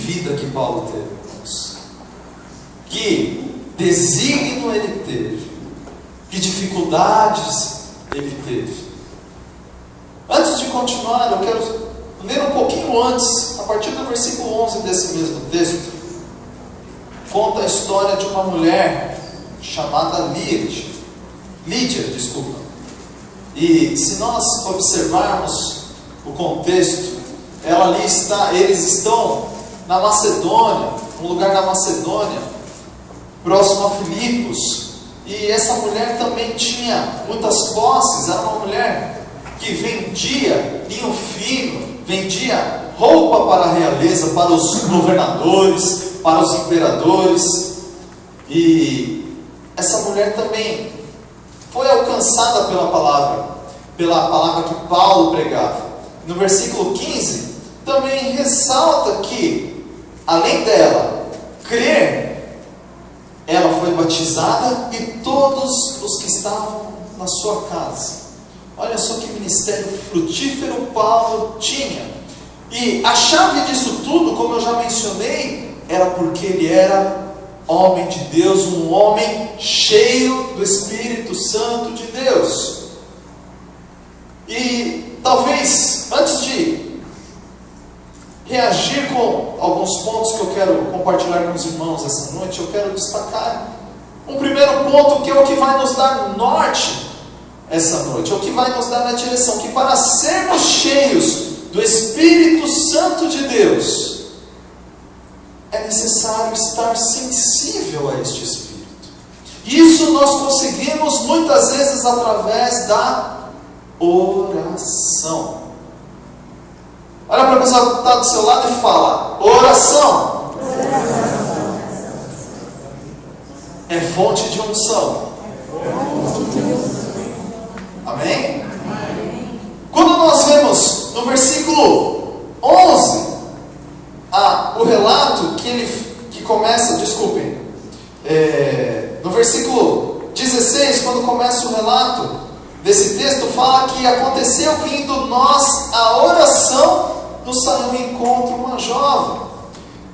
vida que Paulo teve, irmãos. Que desígnio ele teve. Que dificuldades ele teve. Antes de continuar, eu quero ler um pouquinho antes, a partir do versículo 11 desse mesmo texto. Conta a história de uma mulher chamada Lídia, desculpa. E se nós observarmos o contexto, eles estão na Macedônia, um lugar na Macedônia, próximo a Filipos. E essa mulher também tinha muitas posses. Era uma mulher que vendia vinho fino, vendia roupa para a realeza, para os governadores, para os imperadores. E essa mulher também foi alcançada pela palavra que Paulo pregava. No versículo 15, também ressalta que, além dela crer, ela foi batizada e todos os que estavam na sua casa. Olha só que ministério frutífero Paulo tinha. E a chave disso tudo, como eu já mencionei, era porque ele era homem de Deus, um homem cheio do Espírito Santo de Deus. E talvez, antes de reagir com alguns pontos que eu quero compartilhar com os irmãos essa noite, eu quero destacar um primeiro ponto, que é o que vai nos dar norte essa noite, é o que vai nos dar a direção, que para sermos cheios do Espírito Santo de Deus, é necessário estar sensível a este Espírito. Isso nós conseguimos muitas vezes através da oração. Olha para a pessoa que está do seu lado e fala: oração é fonte de unção. Amém? Quando nós vemos no versículo 11 o relato que começa, no versículo 16, quando começa o relato desse texto, fala que aconteceu que, indo nós à oração, nos saiu ao encontro uma jovem.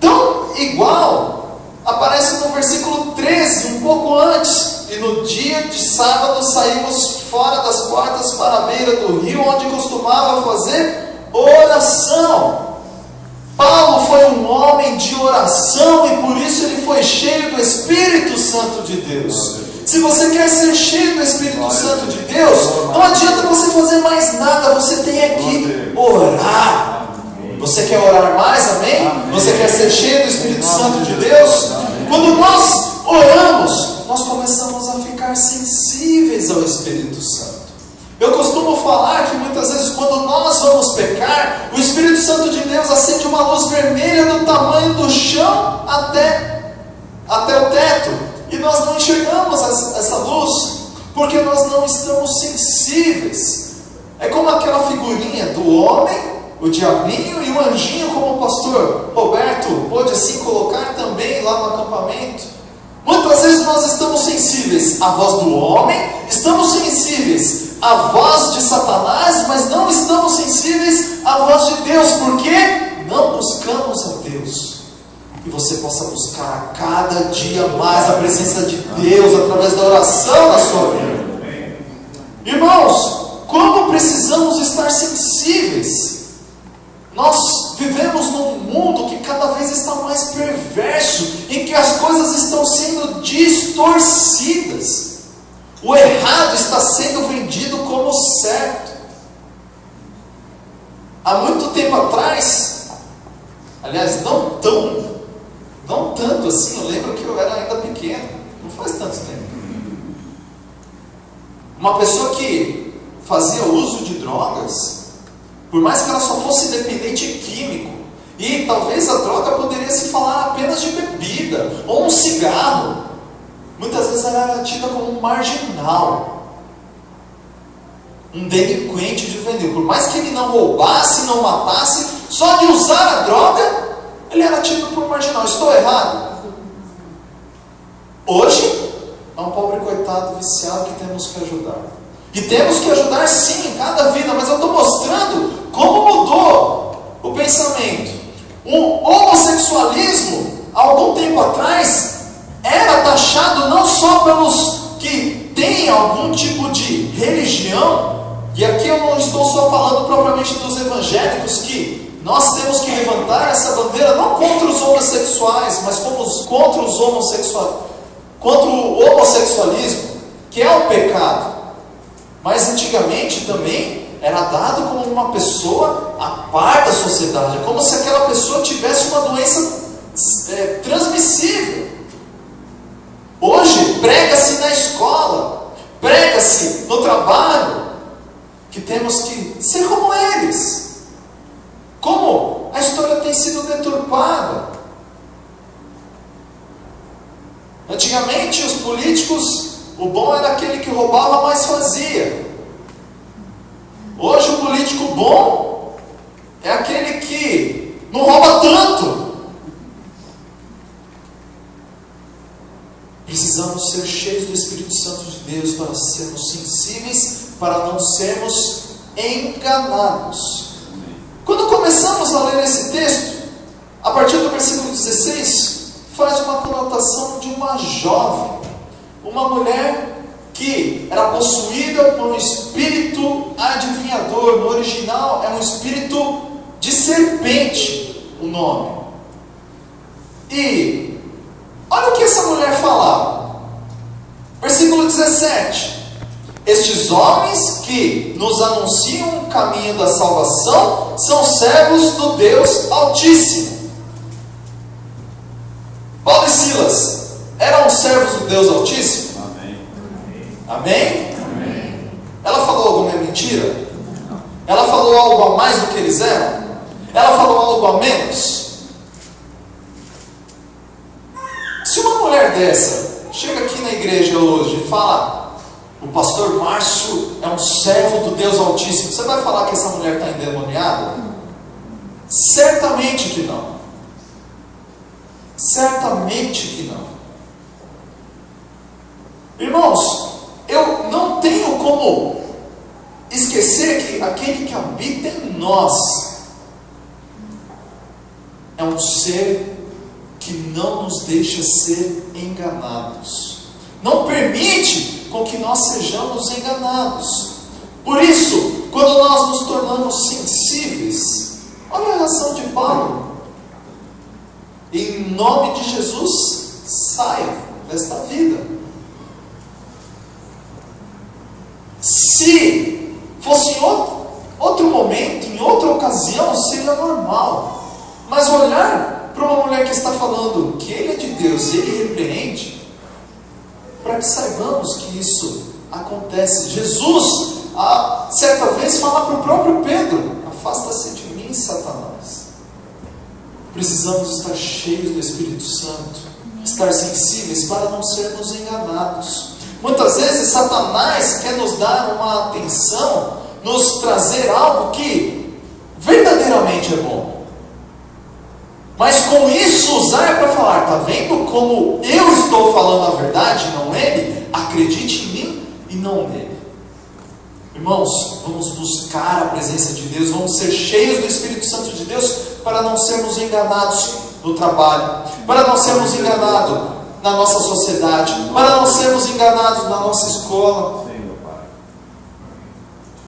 Tão igual aparece no versículo 13, um pouco antes: e no dia de sábado saímos fora das portas para a beira do rio, onde costumava fazer oração. Paulo foi um homem de oração e por isso ele foi cheio do Espírito Santo de Deus. Se você quer ser cheio do Espírito Santo de Deus, não adianta você fazer mais nada, você tem que orar. Você quer orar mais, amém? Você quer ser cheio do Espírito Santo de Deus? Quando nós oramos, nós começamos a ficar sensíveis ao Espírito Santo. Eu costumo falar que muitas vezes, quando nós vamos pecar, o Espírito Santo de Deus acende uma luz vermelha do tamanho do chão até o teto, e nós não enxergamos essa luz, porque nós não estamos sensíveis. É como aquela figurinha do homem, o diabinho e o anjinho, como o pastor Roberto pôde assim colocar também lá no acampamento. Muitas vezes nós estamos sensíveis à voz do homem, estamos sensíveis à voz de Satanás, mas não estamos sensíveis à voz de Deus, porque não buscamos a Deus. Que você possa buscar a cada dia mais a presença de Deus através da oração na sua vida. Irmãos, como precisamos estar sensíveis. Nós vivemos num mundo que cada vez está mais perverso, em que as coisas estão sendo distorcidas. O errado está sendo vendido como certo. Há muito tempo atrás, aliás, não tanto assim, eu lembro que eu era ainda pequeno, não faz tanto tempo. Uma pessoa que fazia uso de drogas, por mais que ela só fosse dependente químico, e talvez a droga poderia se falar apenas de bebida, ou um cigarro, muitas vezes ela era tida como um marginal, um delinquente juvenil. Por mais que ele não roubasse, não matasse, só de usar a droga, ele era tido por marginal. Estou errado? Hoje, é um pobre coitado viciado que temos que ajudar. E temos que ajudar sim, em cada vida, mas eu estou mostrando como mudou o pensamento. Um homossexual homossexualismo, há algum tempo atrás, era taxado não só pelos que têm algum tipo de religião, e aqui eu não estou só falando propriamente dos evangélicos, que nós temos que levantar essa bandeira não contra os homossexuais, mas contra o homossexualismo, que é um pecado. Mas antigamente também era dado como uma pessoa a par da sociedade, como se aquela pessoa tivesse uma doença transmissível. Hoje prega-se na escola, prega-se no trabalho, que temos que ser como eles. Como a história tem sido deturpada. Antigamente os políticos, o bom era aquele que roubava, mas fazia. Hoje o político bom é aquele que não rouba tanto. Precisamos ser cheios do Espírito Santo de Deus para sermos sensíveis, para não sermos enganados. Quando começamos a ler esse texto, a partir do versículo 16, faz uma conotação de uma jovem, uma mulher que era possuída por um espírito adivinhador. No original é um espírito de serpente, o nome. E olha o que essa mulher falava. Versículo 17. Estes homens que nos anunciam o caminho da salvação são servos do Deus Altíssimo. Paulo e Silas eram servos do Deus Altíssimo? Amém? Amém? Amém. Ela falou alguma mentira? Ela falou algo a mais do que eles eram? Ela falou algo a menos? Se uma mulher dessa chega aqui na igreja hoje e fala: o pastor Márcio é um servo do Deus Altíssimo, você vai falar que essa mulher está endemoniada? Certamente que não. Certamente que não. Irmãos, eu não tenho como esquecer que aquele que habita em nós é um ser que não nos deixa ser enganados, não permite com que nós sejamos enganados. Por isso, quando nós nos tornamos sensíveis, olha a reação de Paulo: em nome de Jesus, saia desta vida. Se fosse em outro momento, em outra ocasião, seria normal. Mas olhar para uma mulher que está falando que ele é de Deus, ele repreende, para que saibamos que isso acontece. Jesus, certa vez, fala para o próprio Pedro: afasta-se de mim, Satanás. Precisamos estar cheios do Espírito Santo, estar sensíveis para não sermos enganados. Muitas vezes Satanás quer nos dar uma atenção, nos trazer algo que verdadeiramente é bom, mas com isso usar para falar: está vendo como eu estou falando a verdade, não ele? Acredite em mim e não nele. Irmãos, vamos buscar a presença de Deus, vamos ser cheios do Espírito Santo de Deus para não sermos enganados no trabalho, para não sermos enganados na nossa sociedade, para não sermos enganados na nossa escola.